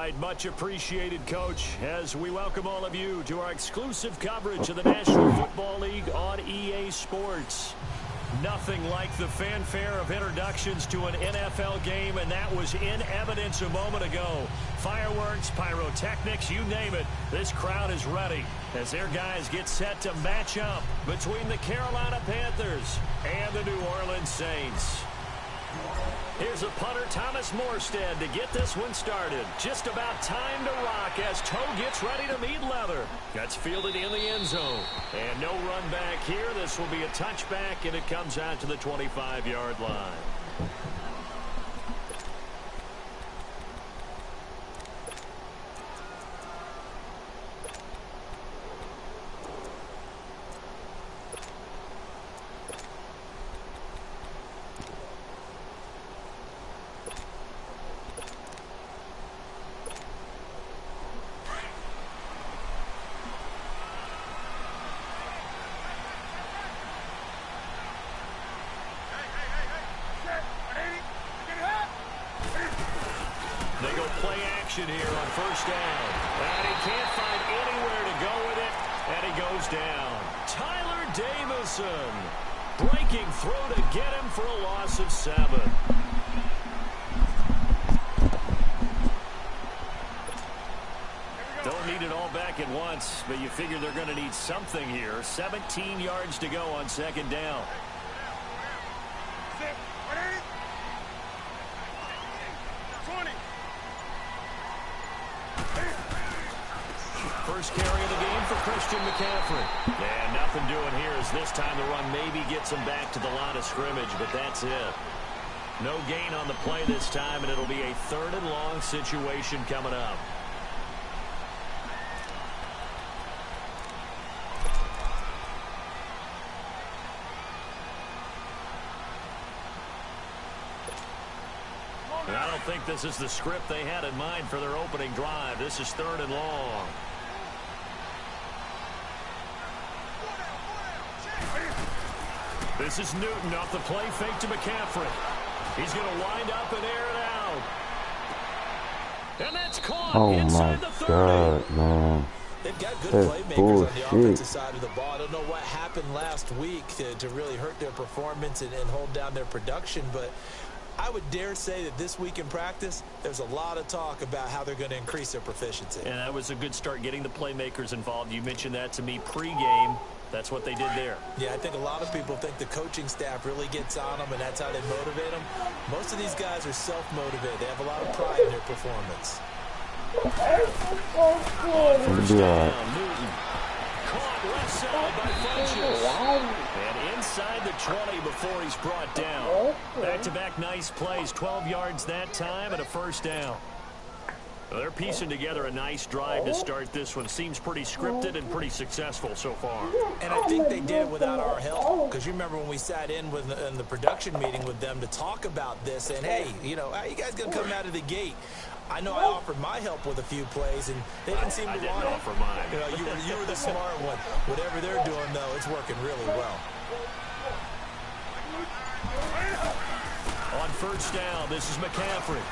right, much appreciated, Coach, as we welcome all of you to our exclusive coverage of the National Football League on EA Sports. Nothing like the fanfare of introductions to an NFL game, and that was in evidence a moment ago. Fireworks, pyrotechnics, you name it, this crowd is ready as their guys get set to match up between the Carolina Panthers and the New Orleans Saints. Here's a punter, Thomas Morstead, to get this one started. Just about time to rock as Toe gets ready to meet leather. That's fielded in the end zone. And no run back here. This will be a touchback, and it comes out to the 25-yard line. Here on first down, and he can't find anywhere to go with it, and he goes down. Tyler Davison breaking through to get him for a loss of 7. Don't need it all back at once, but you figure they're going to need something here. 17 yards to go on second down. First carry of the game for Christian McCaffrey. And nothing doing here as this time the run maybe gets him back to the line of scrimmage, but that's it. No gain on the play this time, and it'll be a 3rd and long situation coming up. And I don't think this is the script they had in mind for their opening drive. This is 3rd and long. This is Newton off the play fake to McCaffrey. He's going to wind up and air it out. And that's caught inside the 30. Oh, my God, man. They've got good playmakers on the offensive side of the ball. I don't know what happened last week to really hurt their performance and hold down their production, but I would dare say that this week in practice, there's a lot of talk about how they're going to increase their proficiency. And that was a good start getting the playmakers involved. You mentioned that to me pregame. That's what they did there. Yeah, I think a lot of people think the coaching staff really gets on them, and that's how they motivate them. Most of these guys are self-motivated. They have a lot of pride in their performance. First down, Newton. Caught left side by Funches. And inside the 20 before he's brought down. Back-to-back nice plays. 12 yards that time and a first down. Well, they're piecing together a nice drive to start this one. Seems pretty scripted and pretty successful so far. And I think they did it without our help. Because you remember when we sat in the production meeting with them to talk about this. And, hey, you know, how you guys going to come out of the gate? I know I offered my help with a few plays, and they didn't seem to want it. I didn't offer mine. You know, you were the smart one. Whatever they're doing, though, it's working really well. On first down, this is McCaffrey.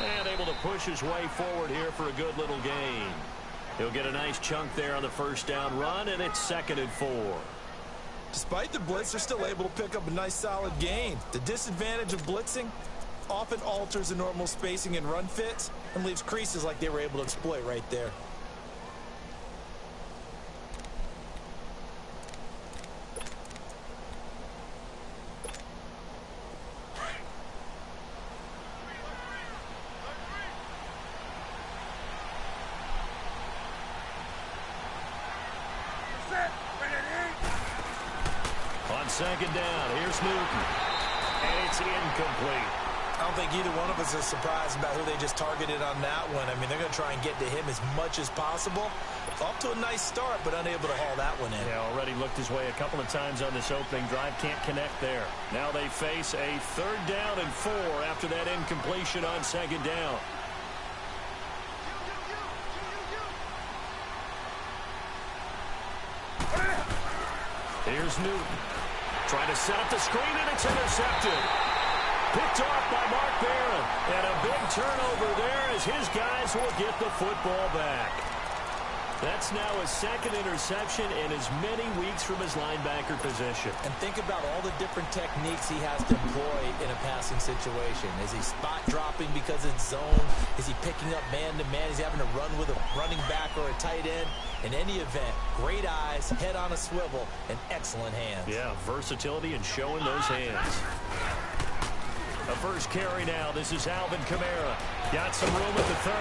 And able to push his way forward here for a good little gain. He'll get a nice chunk there on the first down run, and it's 2nd and 4. Despite the blitz, they're still able to pick up a nice solid gain. The disadvantage of blitzing often alters the normal spacing and run fits and leaves creases like they were able to exploit right there. On second down, here's Newton. And it's incomplete. I don't think either one of us is surprised about who they just targeted on that one. I mean, they're going to try and get to him as much as possible. Off to a nice start, but unable to haul that one in. Yeah, already looked his way a couple of times on this opening drive. Can't connect there. Now they face a 3rd down and 4 after that incompletion on second down. Here's Newton. Trying to set up the screen, and it's intercepted. Picked off by Mark Barron. And a big turnover there as his guys will get the football back. That's now his second interception in as many weeks from his linebacker position. And think about all the different techniques he has to employ in a passing situation. Is he spot dropping because it's zone? Is he picking up man-to-man? Is he having to run with a running back or a tight end? In any event, great eyes, head on a swivel, and excellent hands. Yeah, versatility and showing those hands. The first carry now. This is Alvin Kamara. Got some room at the 30.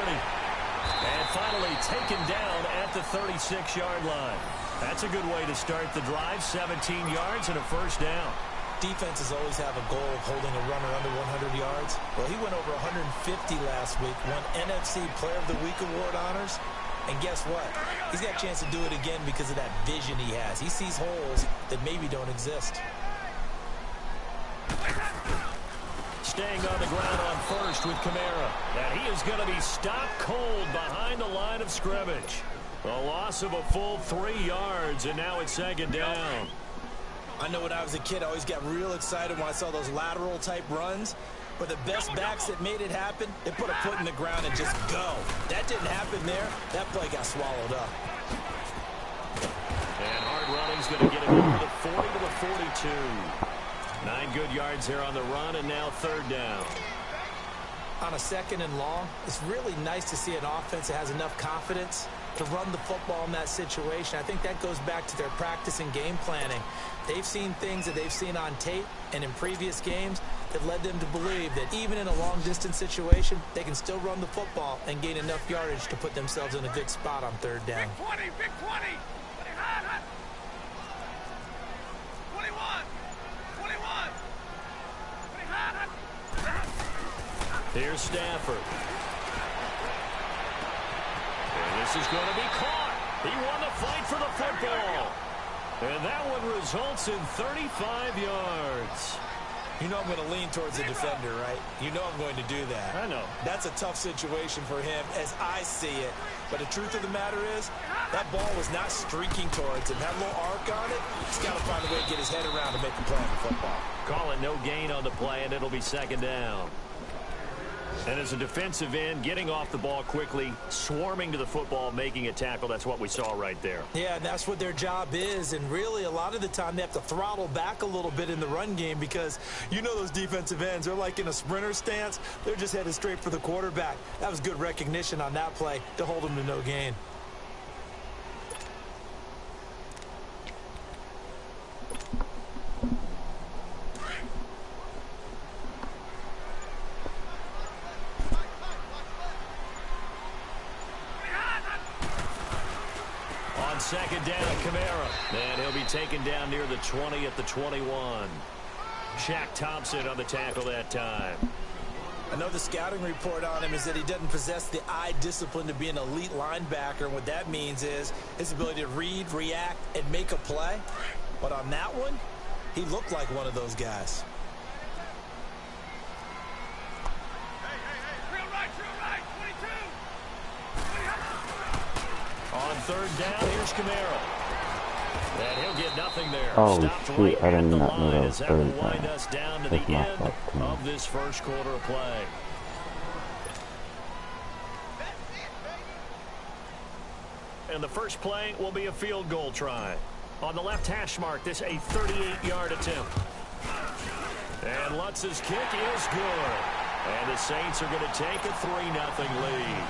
And finally taken down at the 36-yard line. That's a good way to start the drive. 17 yards and a first down. Defenses always have a goal of holding a runner under 100 yards. Well, he went over 150 last week, won NFC Player of the Week award honors. And guess what? He's got a chance to do it again because of that vision he has. He sees holes that maybe don't exist. Staying on the ground on first with Kamara. And he is going to be stopped cold behind the line of scrimmage. A loss of a full 3 yards, and now it's second down. I know when I was a kid, I always got real excited when I saw those lateral-type runs. But the best backs that made it happen, they put a foot in the ground and just go. That didn't happen there. That play got swallowed up. And hard running's going to get him over the 40 to the 42. 9 good yards there on the run, and now third down. On a second and long, it's really nice to see an offense that has enough confidence to run the football in that situation. I think that goes back to their practice and game planning. They've seen things that they've seen on tape and in previous games that led them to believe that even in a long-distance situation, they can still run the football and gain enough yardage to put themselves in a good spot on third down. Big 20, big 20. 21. Here's Stafford. And this is going to be caught. He won the fight for the football. And that one results in 35 yards. You know I'm going to lean towards the defender, right? You know I'm going to do that. I know. That's a tough situation for him as I see it. But the truth of the matter is, that ball was not streaking towards him. That little arc on it, he's got to find a way to get his head around to make the play on the football. Call it no gain on the play, and it'll be second down. And as a defensive end, getting off the ball quickly, swarming to the football, making a tackle, that's what we saw right there. Yeah, and that's what their job is. And really, a lot of the time, they have to throttle back a little bit in the run game because you know those defensive ends, they're like in a sprinter stance. They're just headed straight for the quarterback. That was good recognition on that play to hold them to no gain. Second down, Kamara. And he'll be taken down near the 20 at the 21. Shaq Thompson on the tackle that time. I know the scouting report on him is that he doesn't possess the eye discipline to be an elite linebacker. And what that means is his ability to read, react, and make a play. But on that one, he looked like one of those guys. On third down, here's Kamara. And he'll get nothing there. Oh, Stopped shoot, right I did at the not know line that as was that will third wind down. us down to That's the my end fault, too. of this first quarter of play. And the first play will be a field goal try. On the left hash mark, this a 38-yard attempt. And Lutz's kick is good. And the Saints are going to take a 3-0 lead.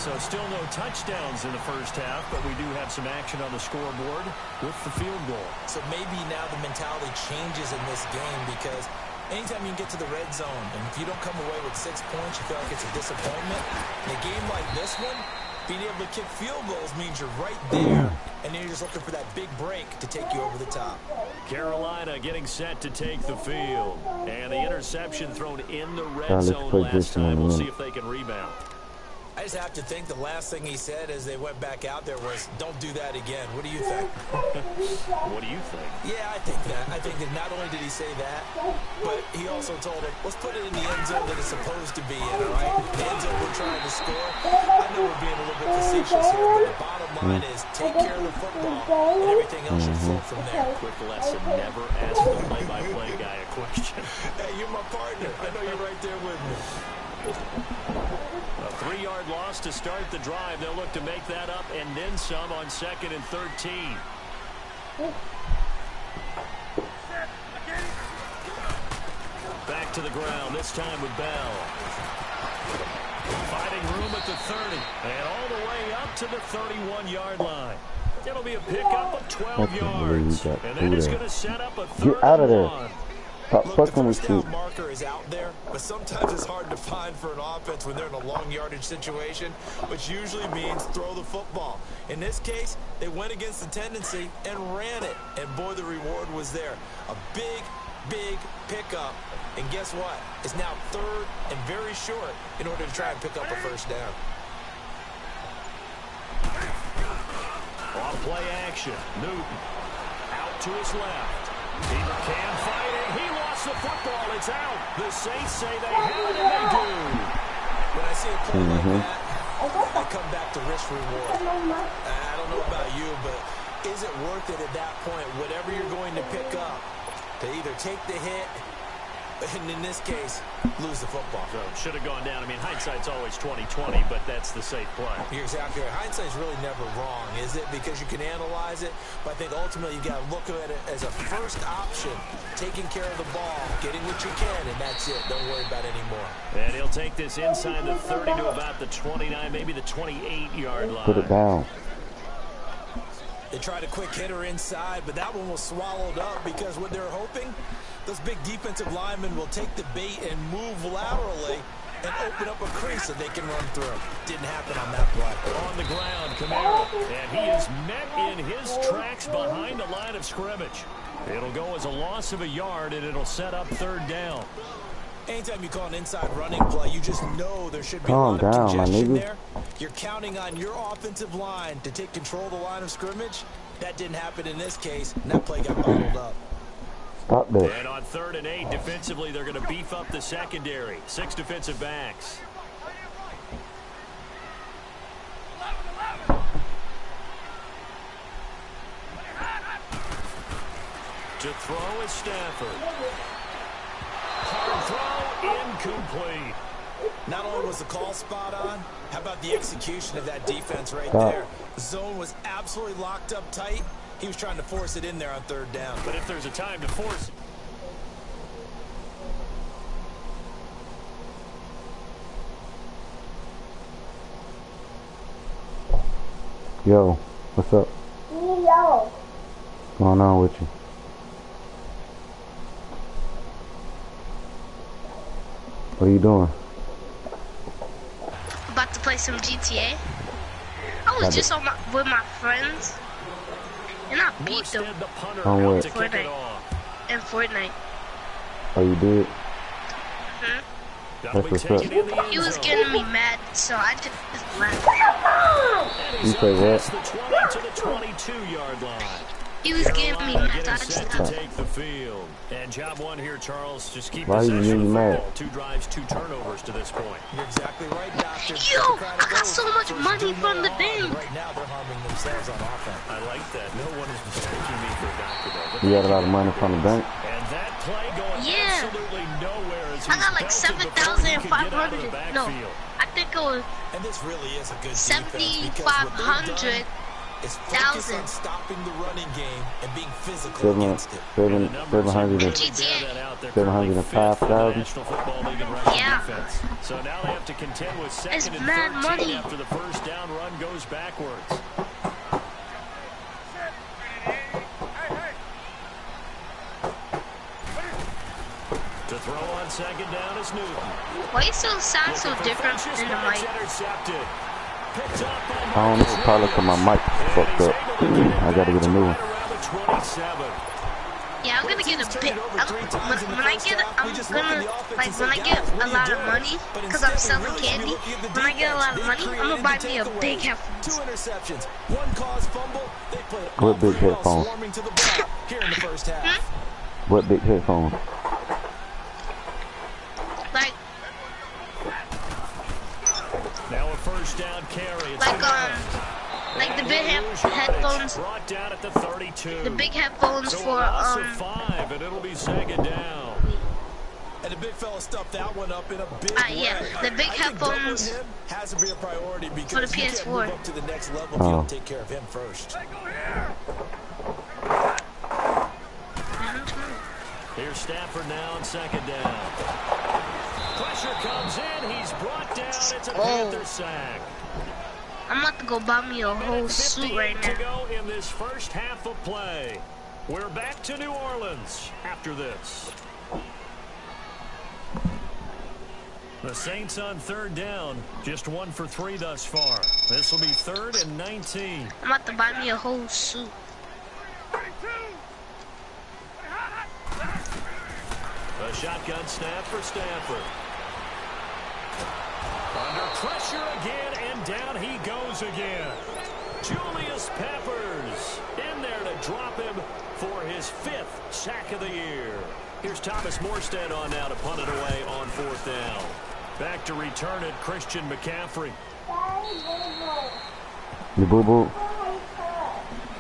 So still no touchdowns in the first half, but we do have some action on the scoreboard with the field goal. So maybe now the mentality changes in this game because anytime you can get to the red zone, and if you don't come away with 6 points, you feel like it's a disappointment. In a game like this one, being able to kick field goals means you're right there, and then you're just looking for that big break to take you over the top. Carolina getting set to take the field. And the interception thrown in the red zone last time. We'll see if they can rebound. I just have to think the last thing he said as they went back out there was, don't do that again. What do you think? What do you think? Yeah, I think that. I think that not only did he say that, but he also told him, let's put it in the end zone that it's supposed to be in, all right? The end zone we're trying to score. I know know we're being a little bit facetious here, but the bottom line is take care of the football, and everything else should flow from there. Quick lesson, never ask the play-by-play guy a question. Hey, you're my partner. I know you're right there with me. A 3-yard loss to start the drive. They'll look to make that up and then some on 2nd and 13. Back to the ground, this time with Bell. Finding room at the 30, and all the way up to the 31-yard line. It'll be a pickup of 12 yards, and that is going to set up a 3rd Get out of there. and 1. Stop Look, fucking the with first you. down marker is out there, but sometimes it's hard to find for an offense when they're in a long yardage situation, which usually means throw the football. In this case, they went against the tendency and ran it, and boy, the reward was there. A big pickup, and guess what? It's now 3rd and very short in order to try and pick up a first down. On play action, Newton out to his left. Beaver can fight it. He lost the football. It's out. The Saints say they have it, and they do. When I see a play like that, I come back to risk reward. I don't know about you, but is it worth it at that point, whatever you're going to pick up, to either take the hit, and in this case, lose the football? So should have gone down. I mean, hindsight's always 20/20, but that's the safe play. You're exactly right. Hindsight's really never wrong, is it? Because you can analyze it, but I think ultimately you got to look at it as a first option, taking care of the ball, getting what you can, and that's it. Don't worry about it anymore. And he'll take this inside the 30 to about the 29, maybe the 28-yard line. Put it down. They tried a quick hitter inside, but that one was swallowed up because what they're hoping, those big defensive linemen will take the bait and move laterally and open up a crease that they can run through. Didn't happen on that play. On the ground, Kamara, and he is met in his tracks behind the line of scrimmage. It'll go as a loss of a yard, and it'll set up 3rd down. Anytime you call an inside running play, you just know there should be a Calm lot of down, my congestion nigga. there. You're counting on your offensive line to take control of the line of scrimmage. That didn't happen in this case, and that play got bottled up. Stop that. And on 3rd and 8, defensively, they're going to beef up the secondary. 6 defensive backs. To throw is Stafford. Hard throw, incomplete. Not only was the call spot on, how about the execution of that defense right Stop. there? The zone was absolutely locked up tight. He was trying to force it in there on 3rd down. But if there's a time to force it. Yo, what's up? What's going on with you? What are you doing? About to play some GTA. I was just with my friends, and I beat them Morstead, the punter, On out what? to kick it off. in Fortnite. Oh, you did? That'll That's be what's taken in the end He was zone. getting me mad, so I just laughed. And he's You say up what? past the 20 to the 22-yard line. He was getting me Carolina mad, so I getting just set to laughed. take the field. And job one here, Charles. Just keep Why you possession of getting the mad? football. 2 drives, 2 turnovers to this point. You're exactly right, Doctor. Yo, I got so much money from the bank. Right now, they're harming themselves on offense. I like that. No one is mistaking me for a doctor, though. But You had a lot of money from the bank? and that play going Yeah. absolutely nowhere as I he's got like belted before he could get out of the 7,500. No, backfield. I think it was And this really is a good defense because what they've 7,500. done is focus on 1,000. stopping the running game and being physical against it. 705,000. National Football League in rushing Yeah. defense. So now they have to contend with 2nd It's and mad 13 money. after the first down run goes backwards. To throw on 2nd down is Newton. Why you so sound so different in the mic? Intercepted. Picked up by I don't know, probably because my mic fucked up. I gotta get a new one. around the 27. Yeah, I'm gonna get a bit. When I get, I'm gonna like when I get a lot of money, cause I'm selling candy. When I get a lot of money, I'm gonna buy me a big headphones. 2 interceptions, 1 caused fumble. They played What big pretty well headphones? swarming to the ball here in the first half. What big headphones? Like Now a 1st first down carry. Like the big headphones. Brought down at the 32. The big headphones so for loss of 5, and it'll be second down. And the big fella stuffed that one up in a big yeah, way. the big headphones him has to be a priority because for the PS4. You can't move up to the next level if you don't take care of him first. Here's Stafford now on second down. Pressure comes in. He's brought down. It's a Panther sack. I'm about to go buy me a whole suit right now. To go in this first half of play. We're back to New Orleans after this. The Saints on third down, just 1 for 3 thus far. This will be 3rd and 19. I'm about to buy me a whole suit. A shotgun snap for Stafford. Under pressure again, and down he goes again. Julius Peppers in there to drop him for his 5th sack of the year. Here's Thomas Morstead on now to punt it away on 4th down. Back to return it, Christian McCaffrey. You boo-boo.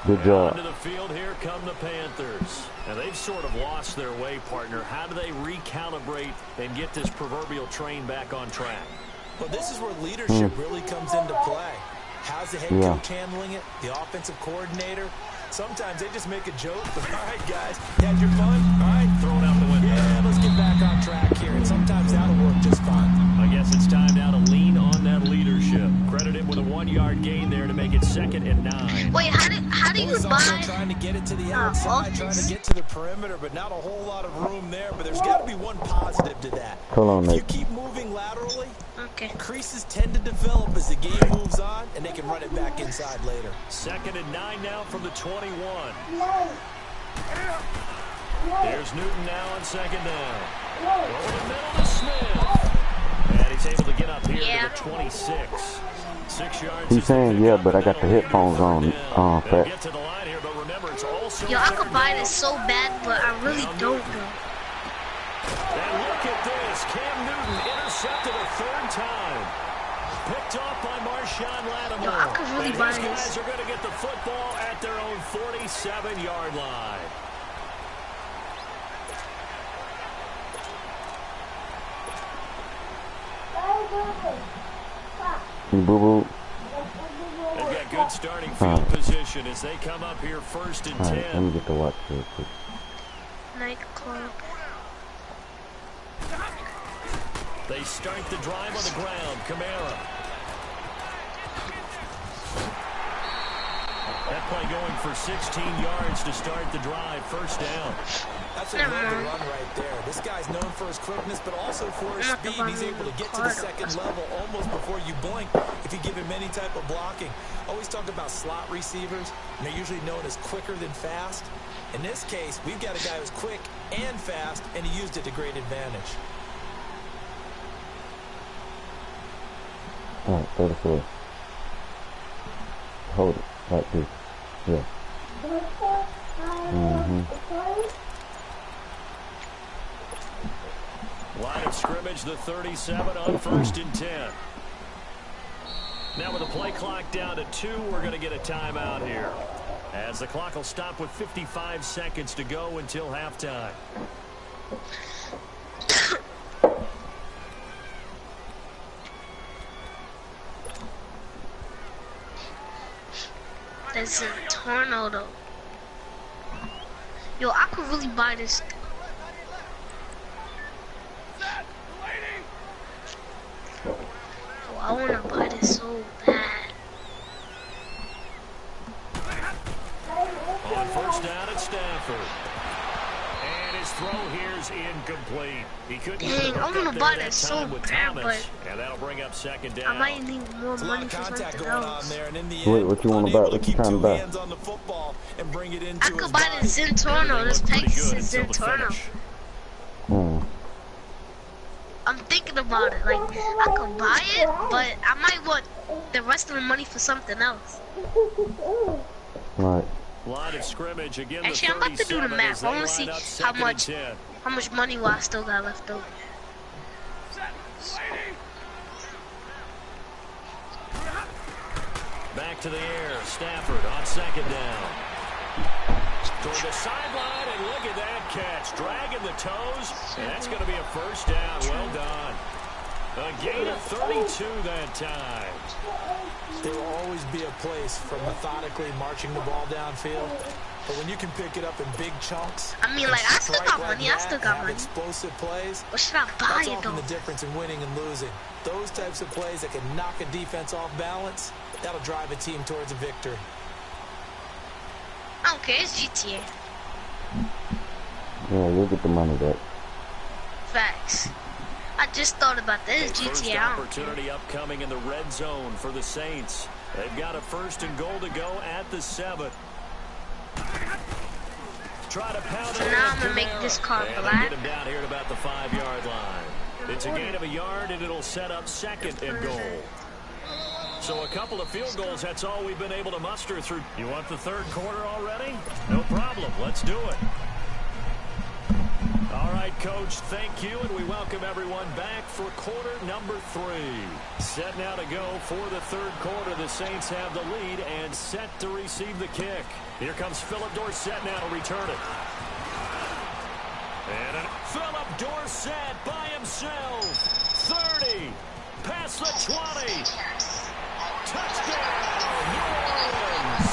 Good job. Onto the field, here come the Panthers. And they've sort of lost their way, partner. How do they recalibrate and get this proverbial train back on track? Well, this is where leadership really comes into play. How's the head coach handling it? The offensive coordinator? Sometimes they just make a joke, but all right, guys, you had your fun? All right, throw it out the window. Yeah, let's get back on track here, and sometimes that'll work just fine. I guess it's time now to lean on that leadership. Credit him with a 1-yard gain there to make it 2nd and 9. Wait, how do you buy? Trying to get it to the outside, trying to get to the perimeter, but not a whole lot of room there. But there's got to be one positive to that. Hold on, if you keep moving laterally, okay, creases tend to develop as the game moves on, and they can run it back inside later. 2nd and 9 now from the 21. There's Newton now on 2nd down. Over the middle to Smith. And he's able to get up here to the 26. 6 yards. He's saying, yeah, but I got the headphones on. They'll get to the line here, but remember, it's also yo, I could buy this so bad, but I really don't know. And look at this. Cam Newton intercepted a 3rd time. Picked off by Marshawn Lattimore. Yo, I could really buy these this. guys are going to get the football at their own 47-yard line. Boo-boo. They've got good starting field position as they come up here 1st and 10. Let me get to watch real quick. Nightclub. They start the drive on the ground. Kamara. That play going for 16 yards to start the drive. 1st down. That's a good run right there. This guy's known for his quickness, but also for his speed. He's able to get to the 2nd level almost before you blink if you give him any type of blocking. Always talk about slot receivers, and they're usually known as quicker than fast. In this case, we've got a guy who's quick and fast, and he used it to great advantage. All right, 34. Hold it like this. Yeah. Line of scrimmage, the 37 on 1st and 10. Now with the play clock down to 2, we're going to get a timeout here, as the clock will stop with 55 seconds to go until halftime. That's a tornado. Yo, I could really buy this. Oh, I wanna buy this so bad. On 1st down at Stafford. And his throw here's incomplete. He couldn't. Dang, I wanna buy this so bad, but and that'll bring up 2nd down. I might need more money for something else. Wait, what you want to buy? What you trying to buy? I could buy the Zentorno. This Pegasus is Zentorno. I'm thinking about it. Like, I could buy it, but I might want the rest of the money for something else. Right. Line of scrimmage again. Actually, I'm about to do the math. I want to see how much money I still got left over. Back to the air. Stafford on second down. Toward the sideline, and look at that catch. Dragging the toes, and that's going to be a first down. Well done. A gain of 32 that time. There will always be a place for methodically marching the ball downfield. But when you can pick it up in big chunks, I mean, like, I still got money. I still got money. Explosive plays. But should I buy That's it, often though? the difference in winning and losing. Those types of plays that can knock a defense off balance, that'll drive a team towards a victory. I don't care. It's GTA. Yeah, you'll get the money back. Facts. I just thought about this. First GTA. I don't care. opportunity upcoming in the red zone for the Saints. They've got a first and goal to go at the 7. Try to pound So it now in I'm gonna make Kamara. this car And black. get him down here at about the 5-yard line. It's a gain of a yard, and it'll set up second and goal. So a couple of field goals, that's all we've been able to muster through. You want the third quarter already? No problem. Let's do it. All right, Coach, thank you, and we welcome everyone back for quarter number 3. Set now to go for the third quarter. The Saints have the lead and set to receive the kick. Here comes Philip Dorsett now to return it. And Philip Dorsett by himself. 30. Past the 20. Touchdown, New Orleans.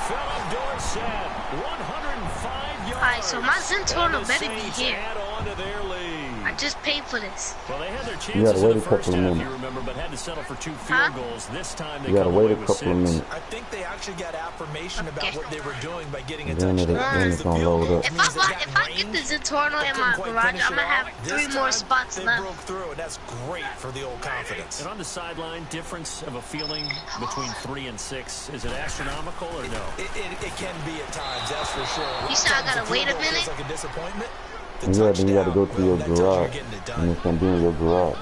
Philip Dorsett, 105 yards. All right, so my Zentorno better be here. Add on to their lead. I just paid for this. Well, they had their gotta chances in wait the a couple first of half, you minutes. remember, but had to settle for 2 Huh? field goals. This time they You gotta come wait away a with couple of 6. minutes. I think they actually got affirmation about Okay. what they were doing by getting a Then touchdown. it's gonna load up. If I get the Zentorno in my garage, I'm gonna have 3 more spots They left. broke through, and that's great for the old confidence. And on the sideline, difference of a feeling between 3 and 6, is it astronomical or no? It can be at times, that's for sure. You said I gotta Sometimes the wait a field goal minute? feels like a disappointment. The Yeah, then you gotta go touchdown, to your that tells you you're garage. getting it And done. it's gonna be in your garage.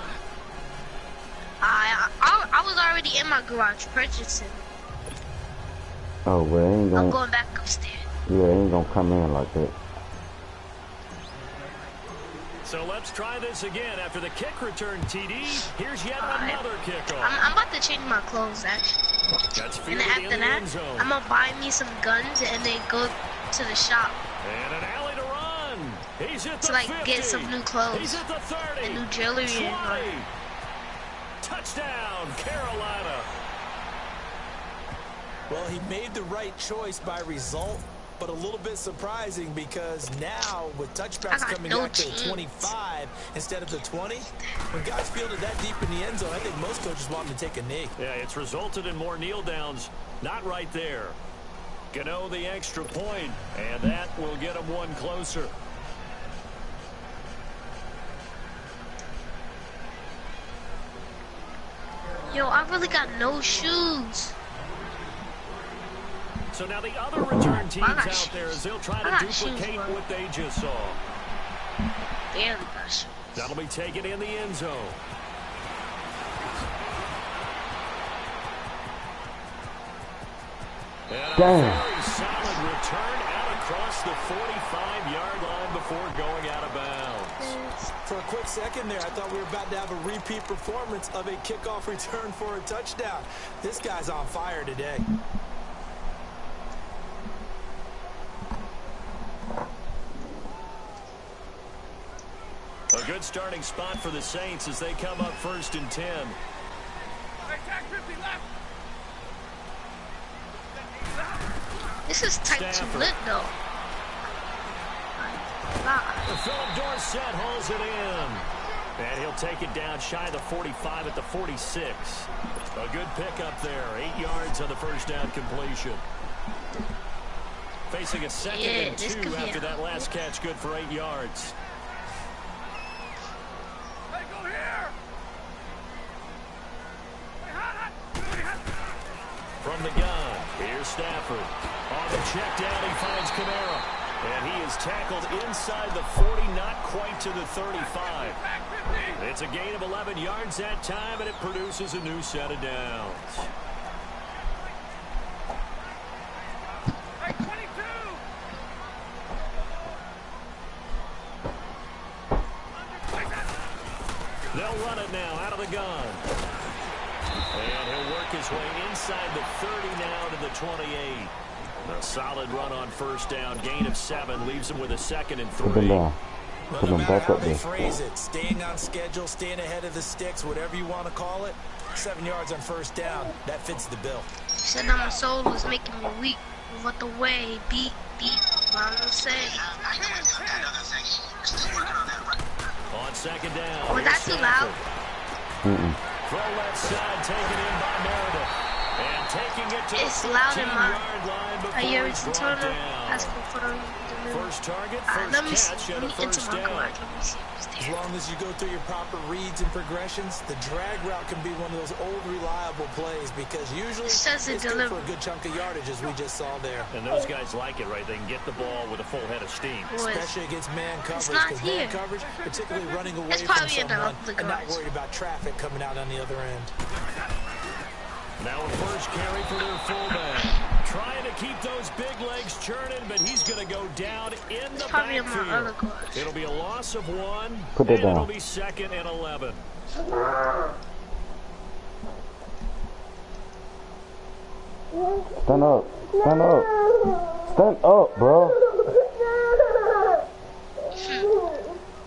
I was already in my garage purchasing. Oh, well, it ain't I'm gonna, going back upstairs. yeah, it ain't gonna come in like that. So let's try this again. After the kick return, TD, here's yet another kickoff. I'm about to change my clothes, actually. That's And fielded after in the that, end zone. I'm gonna buy me some guns and then go to the shop And an alley to run. He's at the to like 50. get some new clothes He's at the 30. and new jewelry 20. and Touchdown, Carolina. Well, he made the right choice by result, but a little bit surprising because now with touchbacks I got coming no back to chance. 25 instead of the 20, when guys fielded that deep in the end zone, I think most coaches want them to take a knee. Yeah, it's resulted in more kneel downs. Not right there. Gano the extra point, and that will get him one closer. yo, I really got no shoes. So now the other return teams got out there as they'll try I to got shoes, duplicate bro. what they just saw. Barely got shoes. That'll be taken in the end zone. And a very solid return out across the 45-yard line before going out of bounds. For a quick second there, I thought we were about to have a repeat performance of a kickoff return for a touchdown. This guy's on fire today. A good starting spot for the Saints as they come up 1st and 10. This is type 2 lit though. Philip Dorsett hauls it in. And he'll take it down shy of the 45 at the 46. A good pickup there. 8 yards on the first down completion. Facing a second and 2 after that last catch. Good for 8 yards. From the gun, here's Stafford. On the check down, he finds Kamara. And he is tackled inside the 40, not quite to the 35. It's a gain of 11 yards that time, and it produces a new set of downs. They'll run it now out of the gun. And he'll work his way inside the 30 now to the 28. A solid run on first down. Gain of 7 leaves him with a 2nd and 3. Put them down. Put them back up there. Phrase it, staying on schedule, staying ahead of the sticks, whatever you want to call it. 7 yards on first down. That fits the bill. You said that my soul was making me weak. What the way? Beat. What I'm gonna say. On second down. Was that too loud? Throw left side, taken in by Meredith. And taking it to it's the loud in my. 14-yard line before I hear he's it's brought Turner down. asking for the First target, let me first catch, and a into first my down. garage. Let me see what's As there. long as you go through your proper reads and progressions, the drag route can be one of those old reliable plays because usually It says it it's good for delivered. a good chunk of yardage as we just saw there. And those guys like it, right? They can get the ball with a full head of steam. Boys. Especially against man coverage. not 'Cause here. man coverage, particularly running away It's from probably in the someone other and not garage. worried about traffic coming out on the other end. Now a first carry for their fullback. Trying to keep those big legs churning, but he's going to go down in the Probably in my other backfield. garage. It'll be a loss of 1, Put that and it'll down. be 2nd and 11. Stand up. Stand up. Stand up, bro.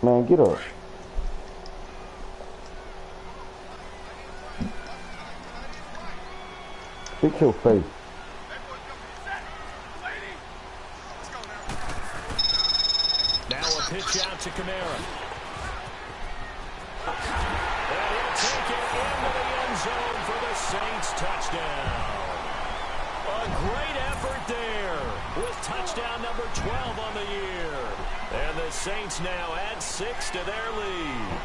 Man, get up. Fix your face. Now a pitch out to Kamara. And he'll take it into the end zone for the Saints touchdown. A great effort there with touchdown number 12 on the year. And the Saints now add 6 to their lead.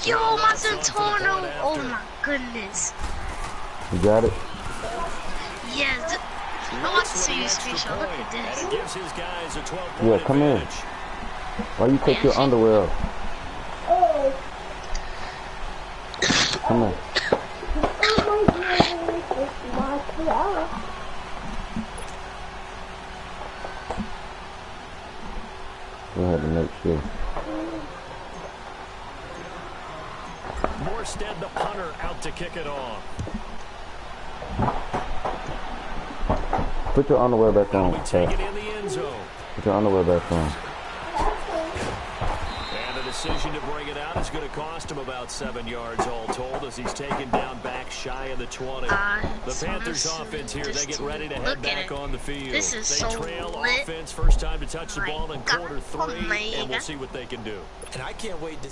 Yo, my Centorno. Oh my goodness. You got it? Yes. I want to see you screenshot. Look at And this. it gives his guys a 12-point Yeah, come in. advantage. Why you take your underwear off? Come on. Go ahead and make sure. Morstead, the punter, out to kick it off. Put your underwear back on. We take Pat. it in the end zone. Put your underwear back on. And the decision to bring it out is going to cost him about 7 yards all told as he's taken down back shy of the 20. The Panthers offense here, they get ready to head back on the field. This is They so trail lit. offense, first time to touch the My ball in God. quarter Oh 3, my and we'll God. see what they can do. And I can't wait to...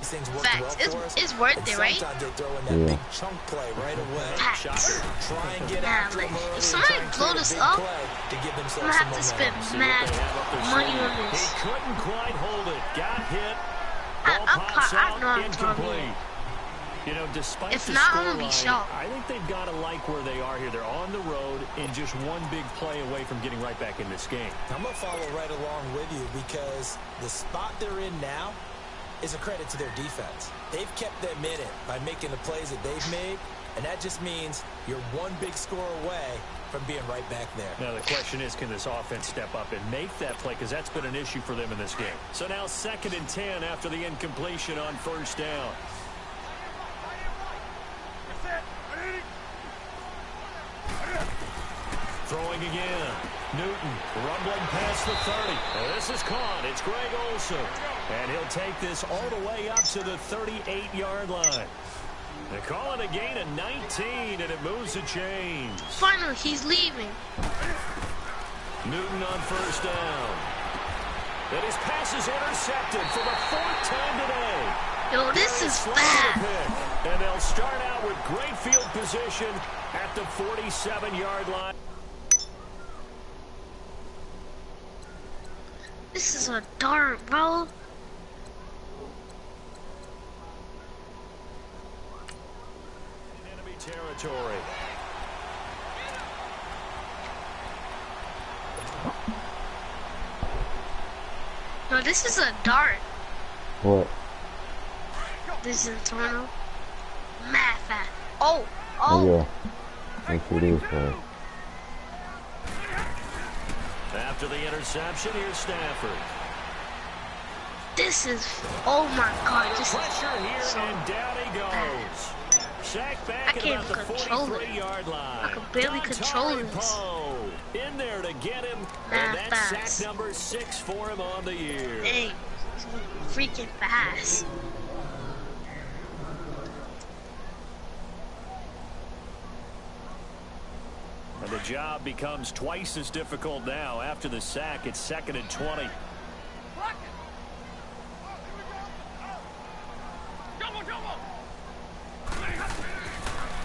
Things work Facts. well for us, It's worth and it, right? sometimes they throw in that big chunk play right away. Facts. Shocker. Try and get Nah, after like, them early if and somebody try and blow create a this big up, play to give I'm themselves gonna have to some spend momentum. See what mad they have up their money sleeve. on this. He couldn't quite hold it. Got hit. I Ball pops know out, I'm incomplete. You know, despite If the not, I'm gonna be scoreline, shocked. I think they've got to like where they are here. They're on the road and just one big play away from getting right back in this game. I'm going to follow right along with you because the spot they're in now is a credit to their defense. They've kept them in it by making the plays that they've made, and that just means you're one big score away from being right back there. Now, the question is, can this offense step up and make that play? Because that's been an issue for them in this game. So now 2nd and 10 after the incompletion on first down. Throwing again. Newton rumbling past the 30. This is caught. It's Greg Olsen. And he'll take this all the way up to the 38-yard line. They call it a gain of 19, and it moves the chains. Finally, he's leaving. Newton on first down. And his pass is intercepted for the 4th time today. Yo, this is Slide fast. pick. And they'll start out with great field position at the 47-yard line. This is a dart, bro. Enemy territory. No, this is a dart. What? This is Toronto. Mad fast. Oh, Oh, yeah. Yes, it is, bro. After the interception, here's Stafford. This is, oh my God, this Pressure here, is so and down he goes. Sack back at about the 43-yard line. I can barely control this. In there to get him, and that's sack number 6 for him on the year. Dang, freaking fast. And the job becomes twice as difficult now. After the sack, it's 2nd and 20.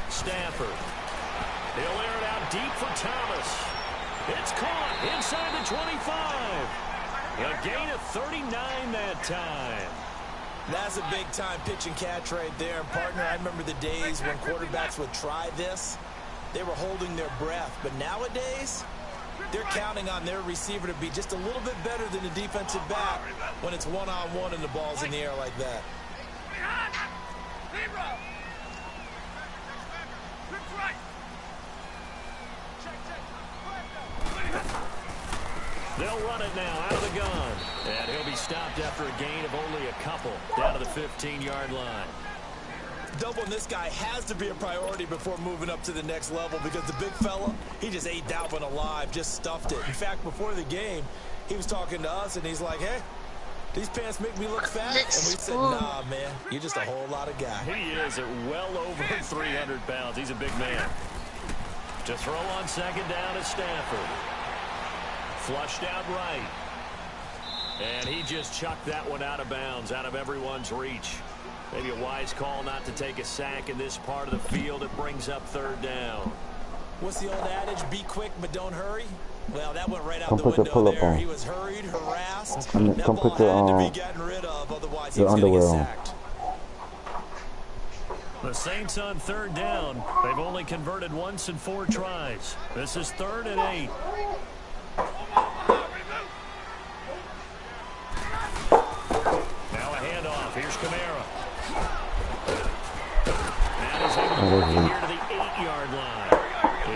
Stafford. He'll air it out deep for Thomas. It's caught inside the 25. A gain of 39 that time. That's a big-time pitch and catch right there. And partner, I remember the days when quarterbacks would try this. They were holding their breath. But nowadays, they're counting on their receiver to be just a little bit better than the defensive back when it's one-on-one and the ball's in the air like that. They'll run it now out of the gun. And he'll be stopped after a gain of only a couple down to the 15-yard line. Doubling this guy has to be a priority before moving up to the next level because the big fella, he just ate that one alive, just stuffed it. In fact, before the game, he was talking to us, and he's like, hey, these pants make me look fat. And we said, nah, man, you're just a whole lot of guy. He is at well over 300 pounds. He's a big man. To throw on 2nd down is Stafford. Flushed out right. And he just chucked that one out of bounds, out of everyone's reach. Maybe a wise call not to take a sack in this part of the field. It brings up 3rd down. What's the old adage? Be quick, but don't hurry. Well, that went right out the window there. He was hurried, harassed. That ball had to be gotten rid of, otherwise he was going to get sacked. The Saints on 3rd down. They've only converted once in 4 tries. This is 3rd and 8. Now a handoff. Here's Kamara. And he's able to work it here to the 8-yard line.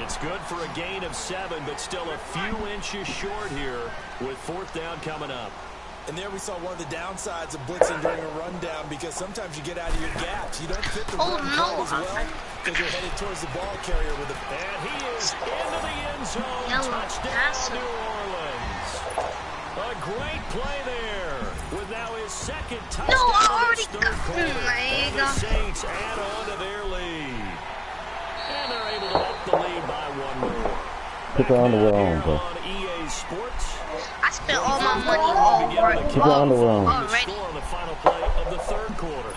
It's good for a gain of 7, but still a few inches short here with 4th down coming up. And there we saw one of the downsides of blitzing during a rundown because sometimes you get out of your gaps. You don't fit the run call as well because you're headed towards the ball carrier with a... And he is into the end zone. Touchdown, New Orleans. A great play there with now his 2nd touchdown of this 3rd quarter. And the Saints add on to their lead. And they're able to up the lead by 1 more. Put the underwear on, bro. On EA Sports. I spent all my money already. Put the underwear on. On the final play of the 3rd quarter.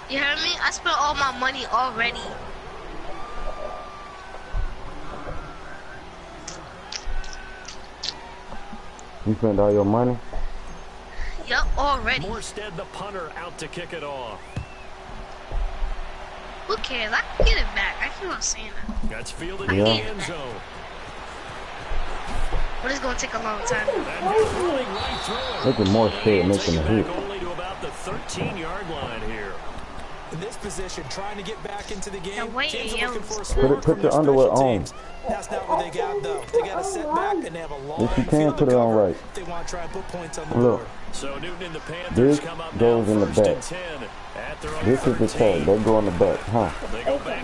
You heard me? I spent all my money already. You spent all your money? Yup, already. Morstead, the punter, out to kick it off. Who cares? I can get it back. I keep on saying that. That's fielded in the end zone. But it's going to take a long time. Look at Morstead making a hit. Only to about the 13-yard line here. In this position, trying to get back into the game. Put your underwear on. That's not what they got, though. They got a setback, and they have a long if you can, put it on right. They want to try and put points on the board. So Newton and the Panthers come up goes in the back. This is the tag. They go in the back, huh?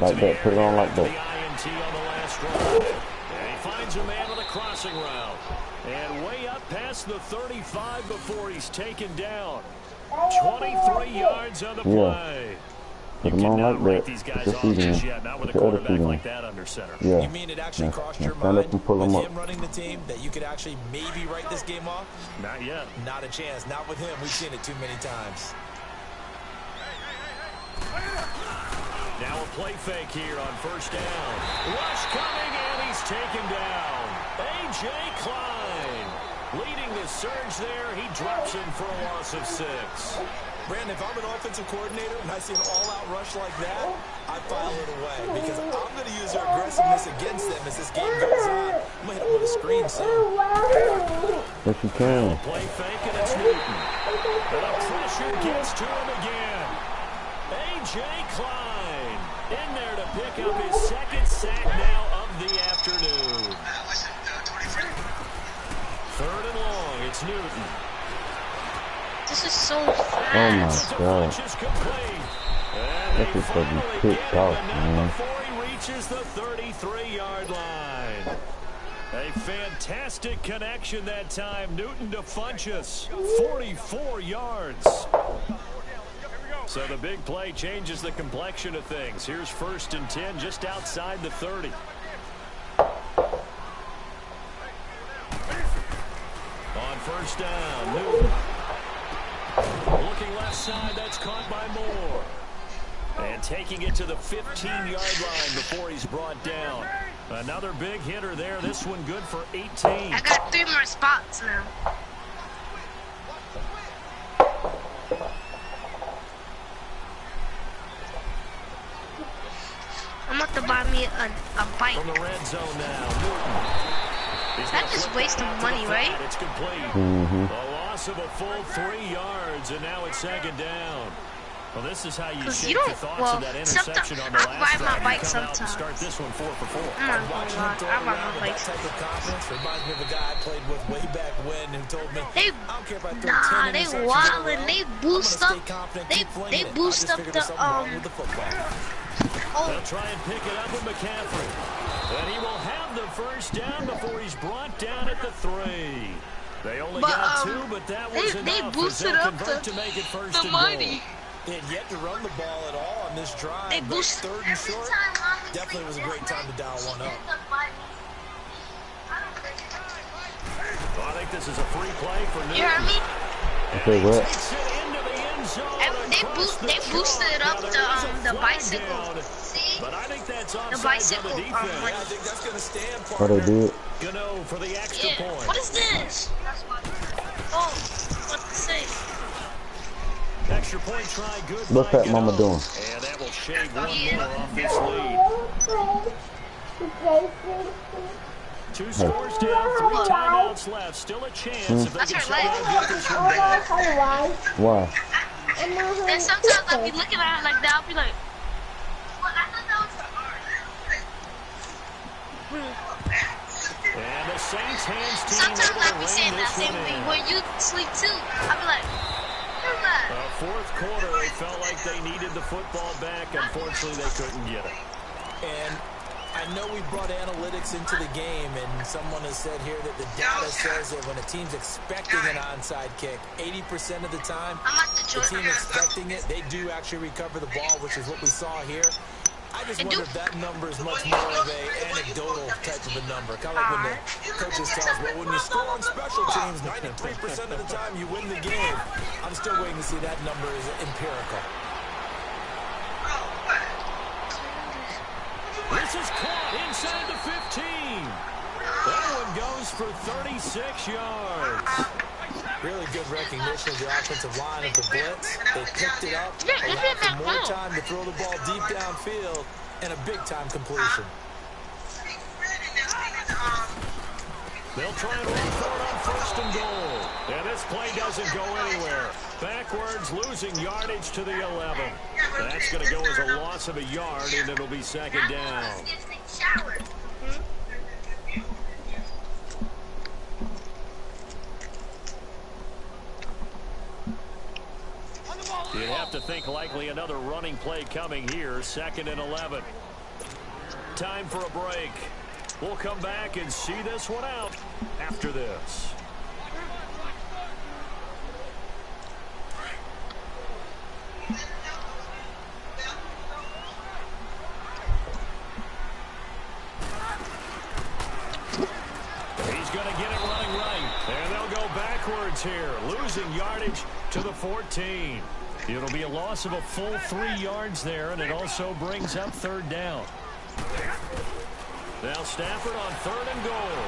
Like that. Put it on like that. And he finds a man on a crossing route. And way up past the 35 before he's taken down. 23 yards on the play. Put them on like that. These guys off just yet, not with a quarterback like that under center. Yeah. You mean it actually crossed your stand mind up and pull with them up. him running the team that you could actually maybe write this game off? Not yet. Not a chance. Not with him. We've seen it too many times. Now a play fake here on 1st down. Rush coming, and he's taken down. A.J. Klein leading the surge there. He drops in for a loss of 6. Brandon, if I'm an offensive coordinator and I see an all-out rush like that, I file it away because I'm going to use their aggressiveness against them as this game goes on. I'm going to hit them with a screen soon. Yes, you can. Play fake, and it's Newton. And the pressure gets to him again. A.J. Klein in there to pick up his 2nd sack now of the afternoon. 3rd and long. It's Newton. This is so fast. Oh my God. This is going to be picked off, man. Before he reaches the 33-yard line. A fantastic connection that time. Newton to Funchess. 44 yards. So the big play changes the complexion of things. Here's 1st and 10 just outside the 30. On 1st down, Newton. Looking left side, that's caught by Moore. And taking it to the 15-yard line before he's brought down. Another big hitter there. This one good for 18. I got 3 more spots now. I'm about to buy me a bike. From the red zone now. That's just wasting money, right? It's complete. A loss of a full 3 yards, and now it's 2nd down. Well, this is how you shake the thoughts of that interception on the last drive. I ride my bike sometimes. Start this one 4 for 4. I'm not gonna lie. I ride my bike. That type of confidence reminds me of a guy I played with way back when who told me, they wildin'. They boost up. They boost up the They'll try and pick it up with McCaffrey. And he will have the 1st down before he's brought down at the 3. They only got 2, but that was enough. They boosted up to make it 1st the mighty. They had yet to run the ball at all on this drive. They boosted 3rd and short. Definitely was a great time to dial one up. Well, I think this is a free play for Newton. You heard me? Okay, what? They boosted up the bicycle. See? But I think that's the bicycle. I think that's going to stand. Oh, they did? Gano for the extra point. What is this? Oh, what to say? Extra point try good. What's that mama doing? And that will shave one more off this lead. 2 scores down, 3 timeouts left. Still a chance if they can get this one back. Why? And sometimes I'll be looking at it like that. I'll be like, well, I thought that was the And the Saints hands team. Sometimes I'll be saying that same thing. When you sleep too, I'll be like, 4th quarter, they felt like they needed the football back. Unfortunately, they couldn't get it. And I know we brought analytics into the game, and someone has said here that the data says that when a team's expecting an onside kick, 80% of the time, the team expecting it, they do actually recover the ball, which is what we saw here. I just wonder if that number is much more of an anecdotal type of a number. Kind of like when the coaches tell us, well, when you score on special teams, 93% of the time you win the game. I'm still waiting to see that number is empirical. This is caught inside the 15. That one goes for 36 yards. Really good recognition of the offensive line of the blitz. They picked it up, allowed for more time to throw the ball deep downfield, and a big-time completion. They'll try and run for it on 1st and goal. And this play doesn't go anywhere. Backwards, losing yardage to the 11. That's going to go as a loss of a yard, and it'll be 2nd down. You'd have to think likely another running play coming here. 2nd and 11. Time for a break. We'll come back and see this one out after this. He's going to get it running right. And they'll go backwards here, losing yardage to the 14. It'll be a loss of a full 3 yards there, and it also brings up 3rd down. Now Stafford on 3rd and goal.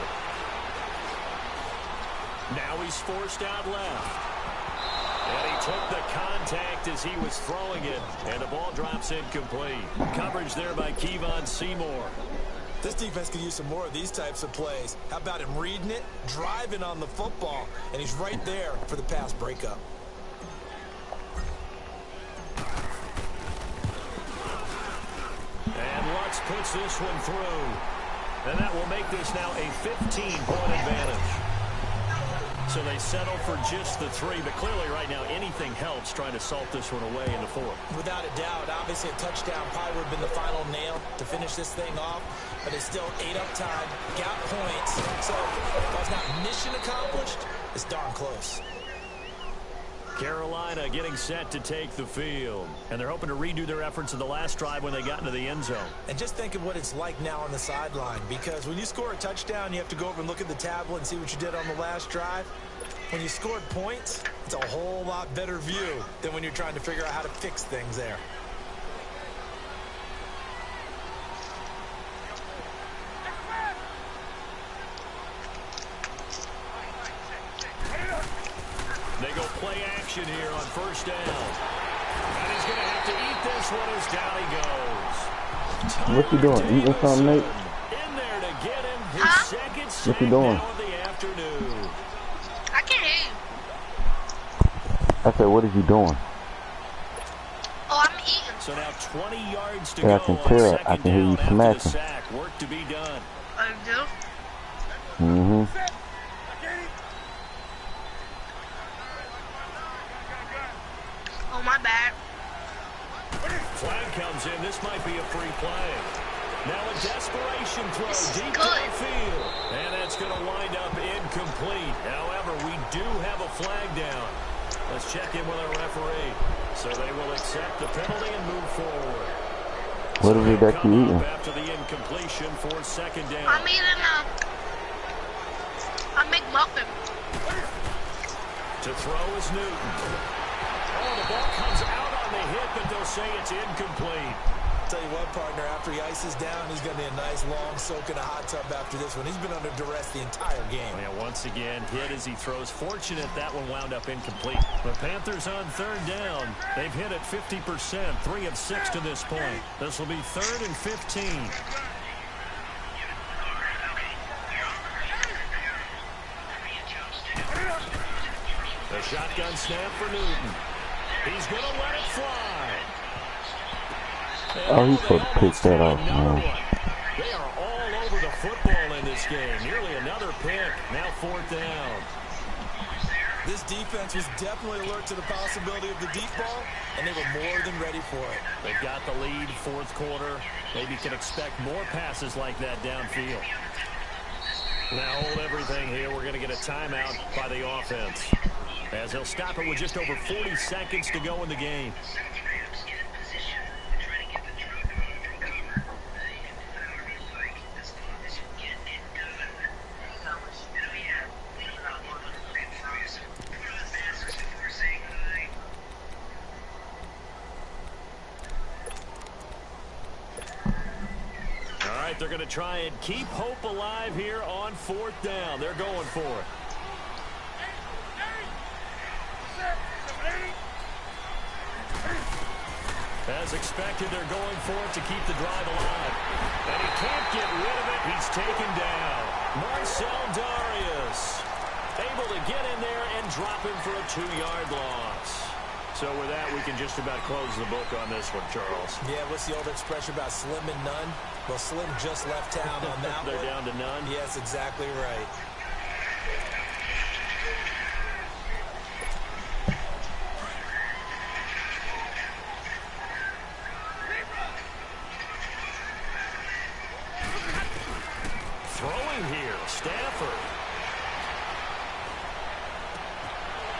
Now he's forced out left. And he took the contact as he was throwing it, and the ball drops incomplete. Coverage there by Kevon Seymour. This defense could use some more of these types of plays. How about him reading it, driving on the football, and he's right there for the pass breakup. And Lutz puts this one through. And that will make this now a 15-point advantage. So they settle for just the 3, but clearly right now anything helps trying to salt this one away in the 4th. Without a doubt, obviously a touchdown probably would have been the final nail to finish this thing off, but it's still 8 up time, got points, so while it's not mission accomplished, it's darn close. Carolina getting set to take the field. And they're hoping to redo their efforts in the last drive when they got into the end zone. And just think of what it's like now on the sideline, because when you score a touchdown, you have to go over and look at the tablet and see what you did on the last drive. When you scored points, it's a whole lot better view than when you're trying to figure out how to fix things there. They go play action here on first down. And he's going to have to eat this one as down he goes. What you doing? Eating something, Nate? In there to get him his second sack what you doing? now of the afternoon. I can't hear you. I said, what is you doing? Oh, I'm eating. So now 20 yards to Yeah, go I can on tell. second I can hear you down after the smacking. sack. Work to be done. Oh, you do? Mm-hmm. Oh, my bad. Flag comes in. This might be a free play. Now a desperation throw deep downfield. And that's going to wind up incomplete. However, we do have a flag down. Let's check in with our referee. So they will accept the penalty and move forward. What is it that you eating? After the incompletion for second down. I'm eating I make muffin. To throw is Newton. Oh, the ball comes out on the hit, but they'll say it's incomplete. Tell you what, partner, after he ices down, he's going to need a nice long soak in a hot tub after this one. He's been under duress the entire game. Yeah, once again, hit as he throws. Fortunate that one wound up incomplete. The Panthers on third down. They've hit it 50%, 3 of 6 to this point. This will be 3rd and 15. The shotgun snap for Newton. He's going to let it fly. Oh, he's supposed to pick that off, man. They are all over the football in this game. Nearly another pick. Now 4th down. This defense was definitely alert to the possibility of the deep ball, and they were more than ready for it. They've got the lead, 4th quarter. Maybe can expect more passes like that downfield. Now hold everything here. We're going to get a timeout by the offense, as he'll stop it with just over 40 seconds to go in the game. They're going to try and keep hope alive here on 4th down. They're going for it. As expected, they're going for it to keep the drive alive. And he can't get rid of it. He's taken down. Marcel Darius able to get in there and drop him for a 2-yard loss. So with that, we can just about close the book on this one, Charles. Yeah, what's the old expression about slim and none? Well, Slim just left town on that They're one. down to none? Yes, exactly right. Throwing here, Stafford.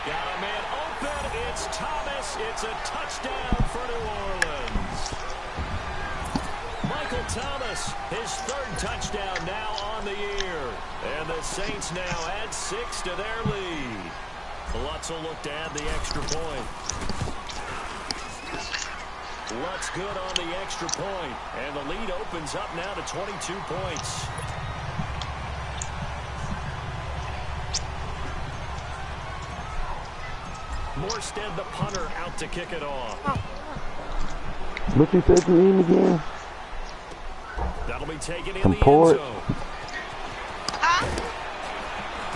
Got a man open. It's Thomas. It's a touchdown for New Orleans. Michael Thomas, his 3rd touchdown now on the year. And the Saints now add 6 to their lead. Lutz will look to add the extra point. Lutz good on the extra point. And the lead opens up now to 22 points. Morstead, the punter, out to kick it off. What you said you eating again? That'll be taken in Some the pork? end zone.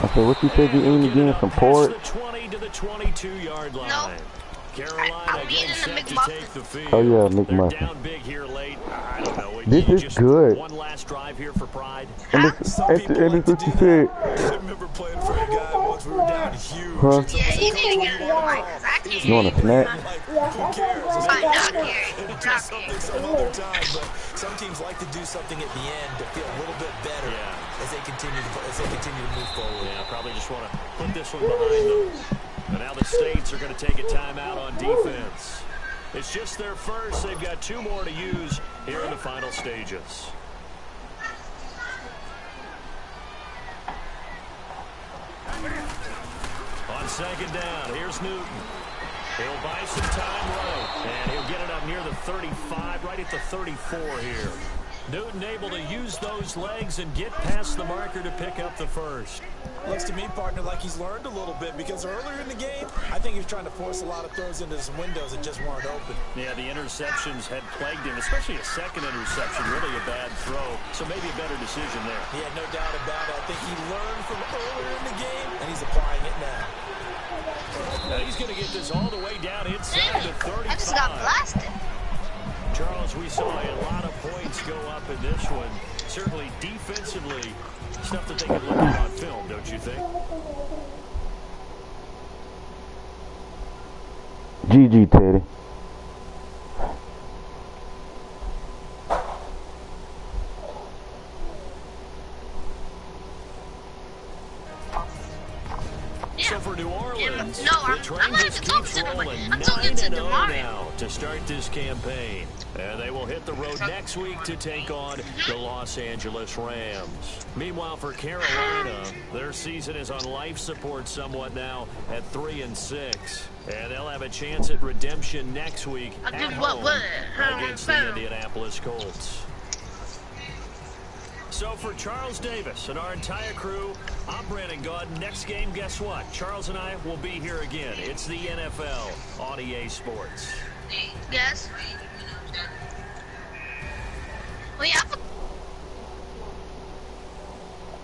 I said, what you said you eating again? Some pork? Past the 20 to the 22-yard line. No. Carolina getting set to take the field. Oh, yeah, They're McMuffin. down big here late. I don't know. This is just good. One last drive here for Pride. And this is what you said. I remember playing for a guy once we were down huge. Huh? Yeah, you need to get it right, because I can't. You want a snack? Who cares? I'm not caring. Do something some other time, but some teams like to do something at the end to feel a little bit better as they continue to move forward. Yeah, probably just want to put this one behind them. And now the States are going to take a timeout on defense. It's just their first. They've got 2 more to use here in the final stages. On second down, here's Newton. He'll buy some time right, and he'll get it up near the 35, right at the 34 here. Newton able to use those legs and get past the marker to pick up the first. Looks to me, partner, like he's learned a little bit, because earlier in the game, I think he was trying to force a lot of throws into some windows that just weren't open. Yeah, the interceptions had plagued him, especially a second interception, really a bad throw. So maybe a better decision there. Yeah, no doubt about it. I think he learned from earlier in the game, and he's applying it now. Now he's going to get this all the way down inside the 35. I just got blasted. Charles, we saw a lot of points go up in this one. Certainly defensively, stuff that they could look at on film, don't you think? GG, Teddy. So for New Orleans, the train I'm not just even keeps talking to rolling. him. I'm talking to 9-0 Demario. now to start this campaign. And they will hit the road next week to take on the Los Angeles Rams. Meanwhile, for Carolina, their season is on life support somewhat now at 3-6. And they'll have a chance at redemption next week at home against the Indianapolis Colts. So for Charles Davis and our entire crew, I'm Brandon Gauden. Next game, guess what? Charles and I will be here again. It's the NFL on EA Sports. Yes.